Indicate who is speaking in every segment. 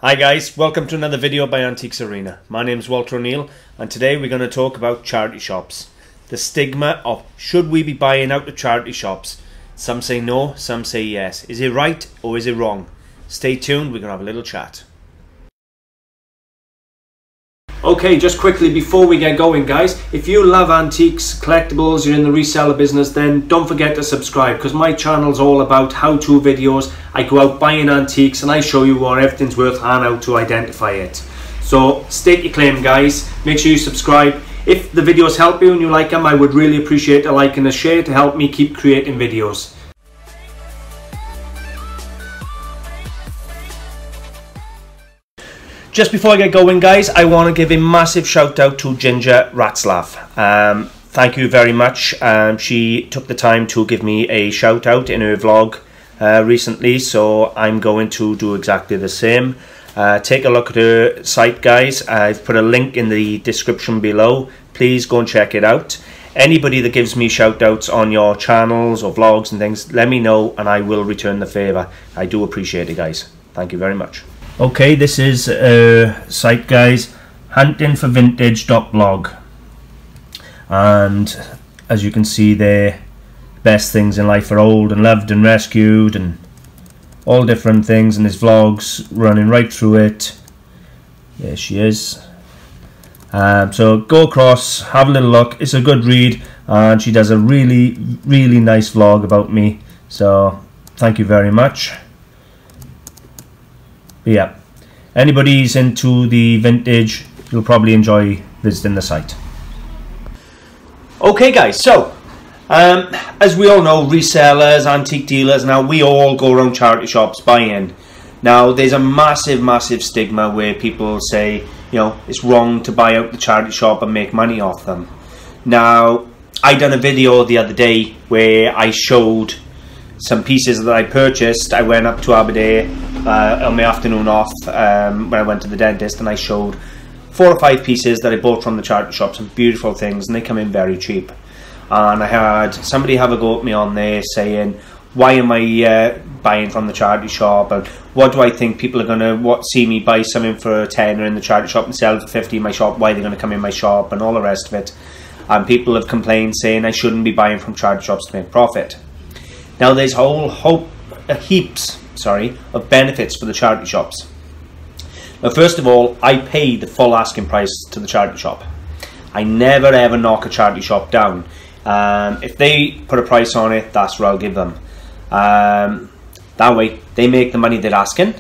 Speaker 1: Hi guys, welcome to another video by AntiquesArena. My name is Walter O'Neill and today we're going to talk about charity shops. The stigma of should we be buying out of charity shops? Some say no, some say yes. Is it right or is it wrong? Stay tuned, we're going to have a little chat. Okay, just quickly before we get going guys, if you love antiques, collectibles, you're in the reseller business, then don't forget to subscribe because my channel's all about how-to videos. I go out buying antiques and I show you what everything's worth and how to identify it. So state your claim guys, make sure you subscribe. If the videos help you and you like them, I would really appreciate a like and a share to help me keep creating videos. Just before I get going guys, I want to give a massive shout out to Ginger Ratzlaff. Thank you very much. She took the time to give me a shout out in her vlog recently, so I'm going to do exactly the same. Take a look at her site guys. I've put a link in the description below. Please go and check it out. Anybody that gives me shout outs on your channels or vlogs and things, let me know and I will return the favour. I do appreciate it guys. Thank you very much. Okay, this is a site guys, huntingforvintage.blog, and as you can see there, best things in life are old and loved and rescued and all different things, and there's vlogs running right through it. There she is. So go across, have a little look. It's a good read and she does a really nice vlog about me, so thank you very much. But yeah, anybody's into the vintage, you'll probably enjoy visiting the site. Okay guys, so as we all know, resellers, antique dealers, now we all go around charity shops buying. Now there's a massive stigma where people say, you know, it's wrong to buy out the charity shop and make money off them. Now I done a video the other day where I showed some pieces that I purchased. I went up to Aberdeen on my afternoon off when I went to the dentist, and I showed 4 or 5 pieces that I bought from the charity shop, some beautiful things, and they come in very cheap. And I had somebody have a go at me on there saying, why am I buying from the charity shop, and what do I think people are going to see me buy something for a tenner in the charity shop and sell it for 50 in my shop, why are they going to come in my shop, and all the rest of it. And people have complained saying I shouldn't be buying from charity shops to make profit. Now there's heaps of benefits for the charity shops. Now first of all, I pay the full asking price to the charity shop. I never ever knock a charity shop down. If they put a price on it, that's what I'll give them. That way they make the money they're asking,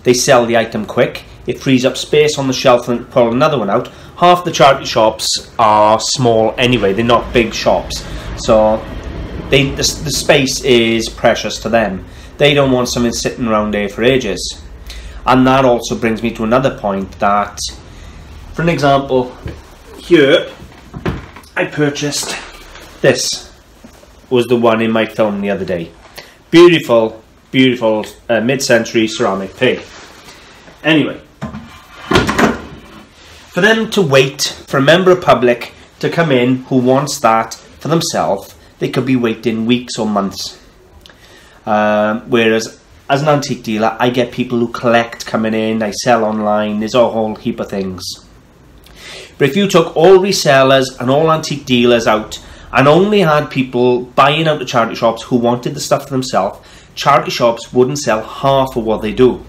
Speaker 1: they sell the item quick, it frees up space on the shelf and pull another one out. Half the charity shops are small anyway, they're not big shops, so the space is precious to them. They don't want something sitting around there for ages. And that also brings me to another point that, for an example, here I purchased this. Was the one in my film the other day. Beautiful mid-century ceramic pig. Anyway, for them to wait for a member of public to come in who wants that for themselves, they could be waiting weeks or months. Whereas as an antique dealer, I get people who collect coming in, I sell online, there's a whole heap of things. But if you took all resellers and all antique dealers out and only had people buying out the charity shops who wanted the stuff for themselves, charity shops wouldn't sell half of what they do.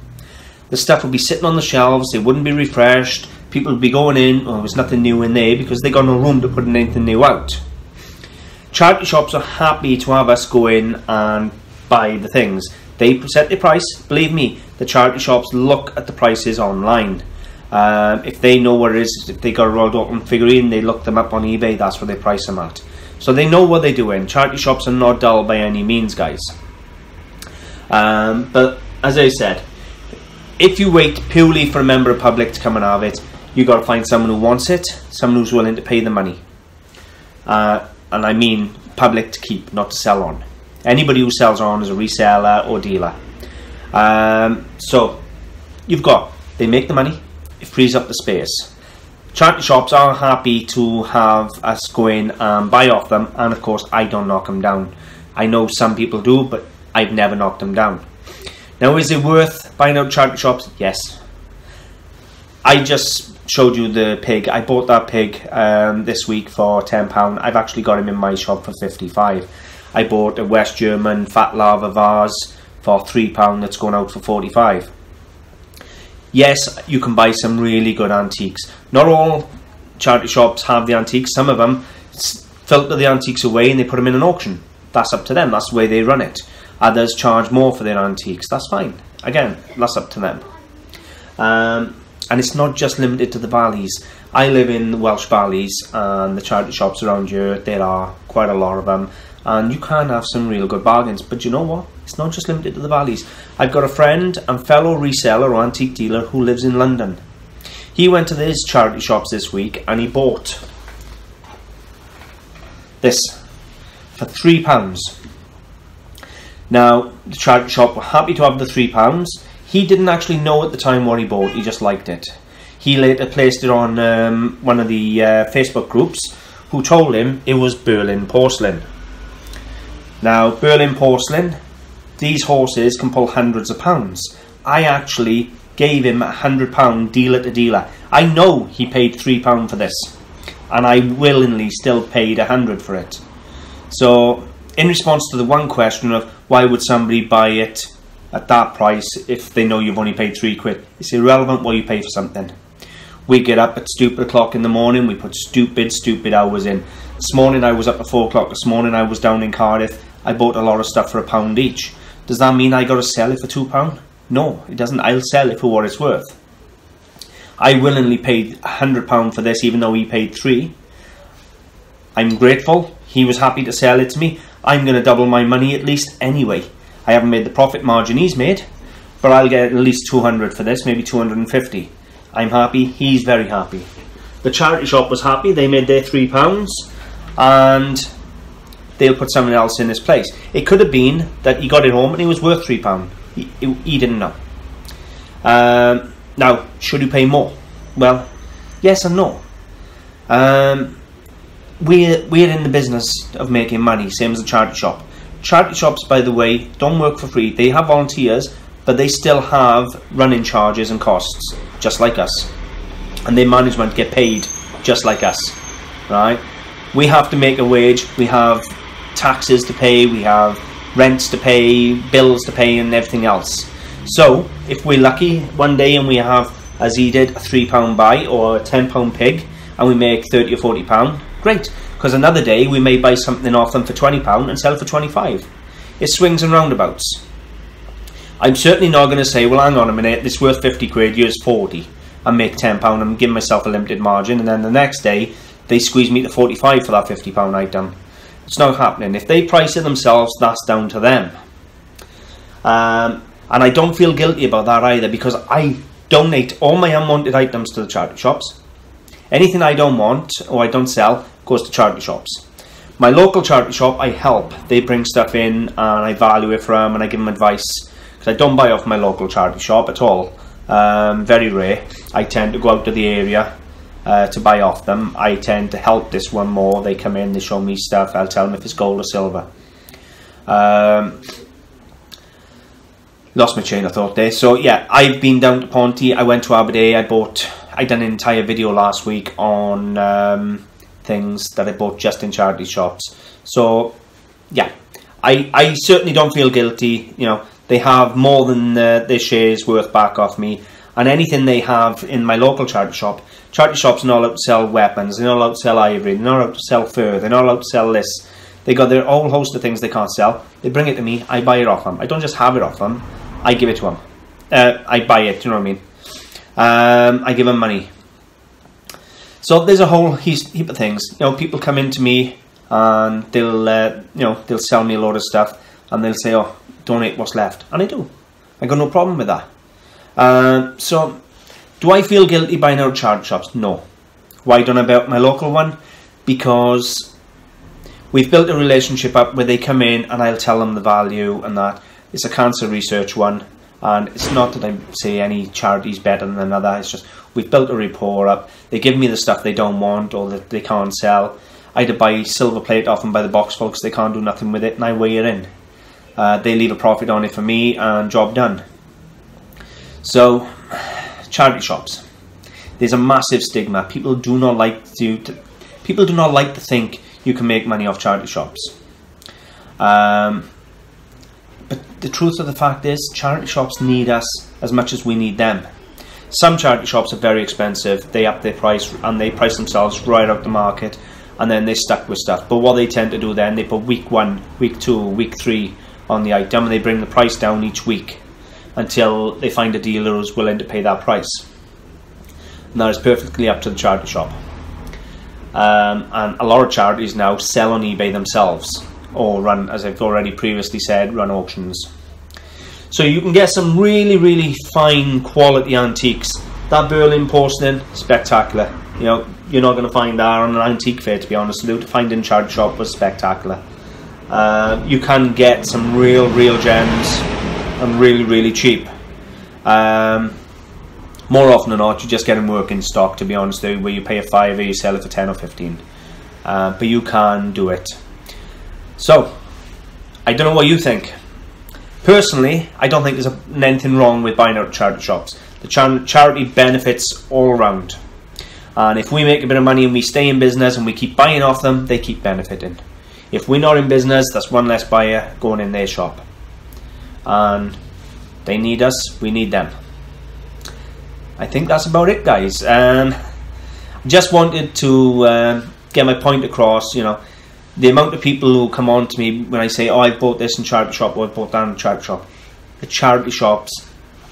Speaker 1: The stuff would be sitting on the shelves, it wouldn't be refreshed, people would be going in, oh, there's nothing new in there because they got no room to put anything new out. Charity shops are happy to have us go in and buy the things. They set the price. Believe me, the charity shops look at the prices online. If they know what it is, if they got a Royal Dalton figurine, they look them up on eBay, that's where they price them at. So they know what they're doing. Charity shops are not dull by any means, guys. But as I said, if you wait purely for a member of public to come and have it, you got to find someone who wants it, someone who's willing to pay the money. And I mean public to keep, not to sell on. Anybody who sells on is a reseller or dealer. So they make the money, it frees up the space. Charity shops are happy to have us go in and buy off them, and of course I don't knock them down. I know some people do, but I've never knocked them down. Now, is it worth buying out charity shops? Yes, I just showed you the pig. I bought that pig this week for £10. I've actually got him in my shop for 55. I bought a West German fat lava vase for £3 that's going out for 45. Yes, you can buy some really good antiques. Not all charity shops have the antiques. Some of them filter the antiques away and they put them in an auction. That's up to them. That's the way they run it. Others charge more for their antiques. That's fine. Again, that's up to them. And it's not just limited to the valleys. I live in the Welsh valleys, and the charity shops around here, there are quite a lot of them, and you can have some real good bargains. But you know what? It's not just limited to the valleys. I've got a friend and fellow reseller or antique dealer who lives in London. He went to his charity shops this week and he bought this for £3. Now, the charity shop were happy to have the £3. He didn't actually know at the time what he bought, he just liked it. He later placed it on one of the Facebook groups, who told him it was Berlin porcelain. Now, Berlin porcelain, these horses can pull hundreds of pounds. I actually gave him £100 dealer to dealer. I know he paid £3 for this, and I willingly still paid £100 for it. So, in response to the one question of why would somebody buy it at that price if they know you've only paid £3, it's irrelevant what you pay for something. We get up at stupid o'clock in the morning, we put stupid hours in. This morning I was up at 4 o'clock, this morning I was down in Cardiff, I bought a lot of stuff for £1 each. Does that mean I got to sell it for £2? No, it doesn't. I'll sell it for what it's worth. I willingly paid £100 for this even though he paid £3. I'm grateful, he was happy to sell it to me. I'm going to double my money at least anyway. I haven't made the profit margin he's made, but I'll get at least 200 for this, maybe 250. I'm happy, he's very happy. The charity shop was happy, they made their £3 and they'll put someone else in his place. It could have been that he got it home and it was worth £3. He didn't know. Now, should you pay more? Well, yes and no. We're in the business of making money, same as a charity shop. Charity shops, by the way, don't work for free. They have volunteers, but they still have running charges and costs, just like us. And their management get paid just like us, right? We have to make a wage. We have taxes to pay. We have rents to pay, bills to pay, and everything else. So, if we're lucky one day and we have, as he did, a £3 buy or a £10 pig, and we make £30 or £40, great. Because another day we may buy something off them for £20 and sell it for 25. It swings and roundabouts. I'm certainly not going to say, well, hang on a minute, this worth 50 quid, here's 40, and make £10 and give myself a limited margin, and then the next day they squeeze me to 45 for that £50 item. It's not happening. If they price it themselves, that's down to them. And I don't feel guilty about that either, because I donate all my unwanted items to the charity shops. Anything I don't want or I don't sell goes to charity shops. My local charity shop, I help. They bring stuff in and I value it for them and I give them advice. Because I don't buy off my local charity shop at all. Very rare. I tend to go out to the area to buy off them. I tend to help this one more. They come in, they show me stuff. I'll tell them if it's gold or silver. Lost my train of thought there. So yeah, I've been down to Ponty. I went to Aberdeen. I done an entire video last week on things that I bought just in charity shops. So yeah, I certainly don't feel guilty. You know, they have more than their shares worth back off me, and anything they have in my local charity shop. Charity shops are not allowed to sell weapons, they're not allowed to sell ivory, they're not allowed to sell fur, they're not allowed to sell this. They got their whole host of things they can't sell. They bring it to me, I buy it off them. I don't just have it off them, I give it to them. I buy it, you know what I mean? I give them money. So there's a whole heap of things. You know, people come into me and they'll, they'll sell me a load of stuff and they'll say, "Oh, donate what's left," and I do. I got no problem with that. So, do I feel guilty buying out charity shops? No. Why don't I buy out my local one? Because we've built a relationship up where they come in and I'll tell them the value and that. It's a cancer research one. And it's not that I say any charity's better than another, it's just we've built a rapport up. They give me the stuff they don't want or that they can't sell. I had to buy silver plate off them by the box full because they can't do nothing with it, and I weigh it in. They leave a profit on it for me and job done. So, charity shops. There's a massive stigma. People do not like to think you can make money off charity shops. But the truth of the fact is, charity shops need us as much as we need them. Some charity shops are very expensive. They up their price and they price themselves right out the market, and then they're stuck with stuff. But what they tend to do then, they put week 1, week 2, week 3 on the item, and they bring the price down each week until they find a dealer who's willing to pay that price. And that is perfectly up to the charity shop. And a lot of charities now sell on eBay themselves, or run, as I've already previously said, run auctions. So you can get some really, really fine quality antiques. That Berlin porcelain, spectacular. You know, you're not going to find that on an antique fair, to be honest with you. To find in charity shop was spectacular. You can get some real gems and really, really cheap. More often than not, you just get them work in stock, to be honest with you, where you pay a £5, you sell it for 10 or 15. But you can do it. So, I don't know what you think. Personally, I don't think there's anything wrong with buying out of charity shops. The charity benefits all around. And if we make a bit of money and we stay in business and we keep buying off them, they keep benefiting. If we're not in business, that's one less buyer going in their shop. And they need us, we need them. I think that's about it, guys. Just wanted to get my point across. You know, the amount of people who come on to me when I say, oh, I bought this in charity shop, or I bought that in charity shop. The charity shops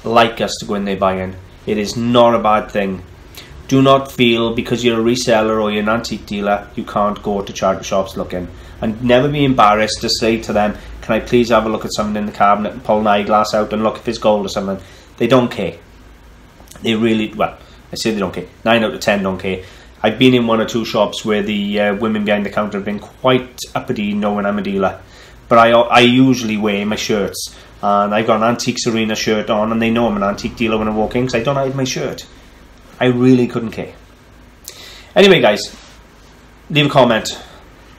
Speaker 1: like us to go in there buying. It is not a bad thing. Do not feel because you're a reseller or you're an antique dealer you can't go to charity shops looking. And never be embarrassed to say to them, can I please have a look at something in the cabinet and pull an eyeglass out and look if it's gold or something. They don't care. They really, well, I say they don't care. 9 out of 10 don't care. I've been in 1 or 2 shops where the women behind the counter have been quite uppity knowing I'm a dealer. But I usually wear my shirts. And I've got an AntiquesArena shirt on, and they know I'm an antique dealer when I walk in because I don't hide my shirt. I really couldn't care. Anyway, guys, leave a comment.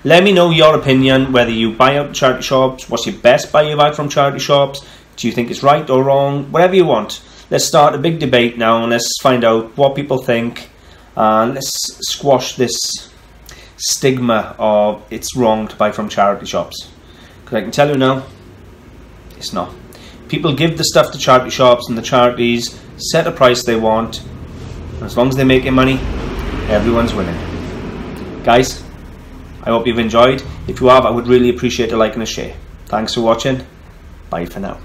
Speaker 1: Let me know your opinion, whether you buy out charity shops, what's your best buy you've had from charity shops, do you think it's right or wrong, whatever you want. Let's start a big debate now and let's find out what people think, and let's squash this stigma of it's wrong to buy from charity shops. Because I can tell you now, it's not. People give the stuff to charity shops and the charities set a price they want. As long as they're making money, everyone's winning. Guys, I hope you've enjoyed. If you have, I would really appreciate a like and a share. Thanks for watching. Bye for now.